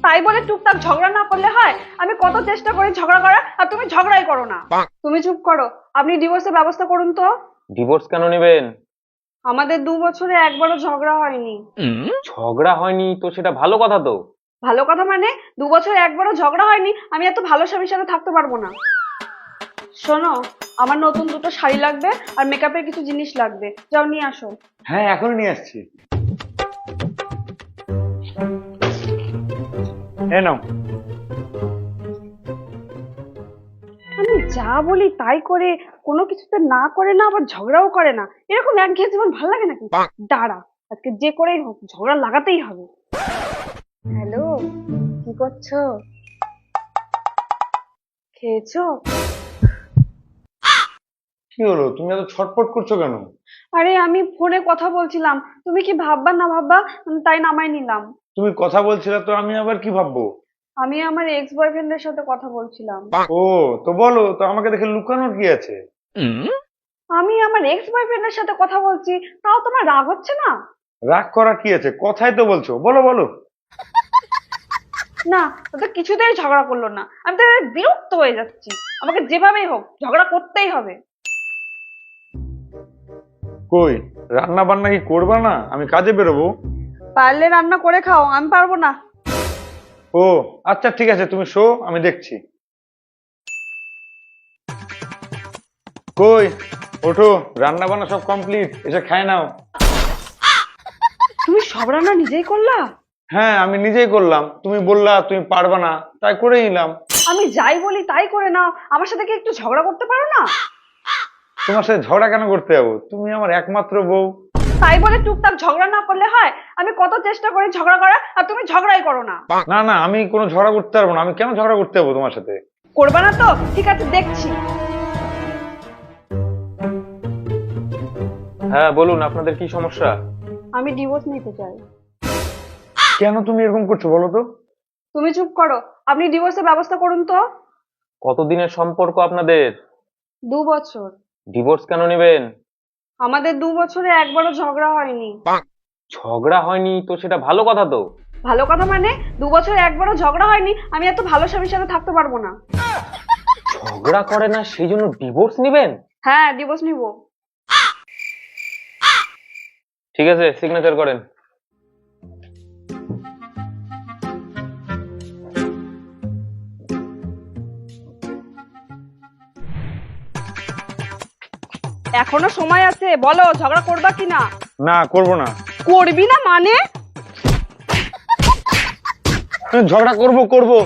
তাই বলে টুকটাক ঝগড়া না করলে হয়? আমি কত চেষ্টা করি ঝগড়া করার, আর তুমি ঝগড়াই করো না। তুমি চুপ করো। আপনি ডিভোর্সের ব্যবস্থা করুন তো। ডিভোর্স কেন নেবেন? আমাদের 2 বছরে একবারও ঝগড়া হয়নি। ঝগড়া হয়নি তো সেটা ভালো কথা তো। ভালো কথা মানে? 2 বছরে একবারও ঝগড়া হয়নি, আমি এত ভালো স্বামীর সাথে থাকতে পারবো না। শোনো, আমার নতুন দুটো শাড়ি লাগবে আর মেকআপের কিছু জিনিস লাগবে, যাও নিয়ে আসো। হ্যাঁ, এখনই নিয়ে আসছি। এ নাও। আমি যা বলি তাই করে, কোনো কিছুতে না করে না, আবার ঝগড়াও করে না। এরকম একঘেয়ে জীবন ভালো লাগে নাকি? দাঁড়া, আজকে যে করেই হোক ঝগড়া লাগাতেই হবে। হ্যালো, কি করছো? খেয়েছো? কি হলো, তুমি এত ছটফট করছো কেন? আরে আমি ফোনে কথা বলছিলাম, তুমি কি ভাববা না ভাববা তাই নামাই নিলাম। তুমি কথা বলছিলে তো, আমি আবার কি ভাববো? আমি আমার এক্স বয়ফ্রেন্ডের সাথে কথা বলছিলাম। ও, তো বলো তো, আমাকে দেখে লুকানোর কি আছে? আমি আমার এক্স বয়ফ্রেন্ডের সাথে কথা বলছি, তাও তোমার রাগ হচ্ছে না? রাগ করার কি আছে, কথাই তো বলছো, বলো বলো। না, ও তো কিছুতেই ঝগড়া করলো না। আমি তো এবার বিরক্ত হয়ে যাচ্ছি। আমাকে যেভাবেই হোক ঝগড়া করতেই হবে। কই, রান্না বান্না কি করবা না? আমি কাজে বেরোবো। পারলে রান্না করে খাও, আমি পারবো না। ও আচ্ছা, ঠিক আছে, তুমি শো, আমি দেখছি। কই, ওঠো, রান্না বান্না সব কমপ্লিট, এসে খায় নাও। তুমি সব রান্না নিজেই করলা? হ্যাঁ, আমি নিজেই করলাম, তুমি বললা তুমি পারবা না, তাই করে নিলাম। আমি যাই বলি তাই করে নাও, আমার সাথে কি একটু ঝগড়া করতে পারো না? তোমার সাথে ঝগড়া কেন করতে যাবো? তুমি আমার একমাত্র বউ। তাই বলে টুকটাক ঝগড়া না করলে হয়? আমি কত চেষ্টা করি ঝগড়া করার, আর তুমি ঝগড়াই করো না। না না, আমি কোনো ঝগড়া করতে পারবো না। আমি কেন ঝগড়া করতে যাবো তোমার সাথে? করবা না তো ঠিক আছে, দেখছি। হ্যাঁ বলুন, আপনাদের কি সমস্যা? আমি ডিভোর্স নিতে চাই। কেন তুমি এরকম করছো বলো তো? তুমি চুপ করো। আপনি ডিভোর্সের ব্যবস্থা করুন তো। কতদিনের সম্পর্ক আপনাদের? 2 বছর। ডিভোর্স কেন নেবেন? আমাদের 2 বছরে একবারও ঝগড়া হয়নি। ঝগড়া হয়নি তো সেটা ভালো কথা তো। ভালো কথা মানে? 2 বছরে একবারও ঝগড়া হয়নি, আমি এত ভালো স্বামীর সাথে থাকতে পারবো না। ঝগড়া করে না সেই জন্য ডিভোর্স নেবেন? হ্যাঁ, ডিভোর্স নিব। ঠিক আছে, সিগনেচার করেন। এখনো সময় আছে, বলো ঝগড়া করবা কিনা? না, করবো না। করবি না মানে? ঝগড়া করবো করবো।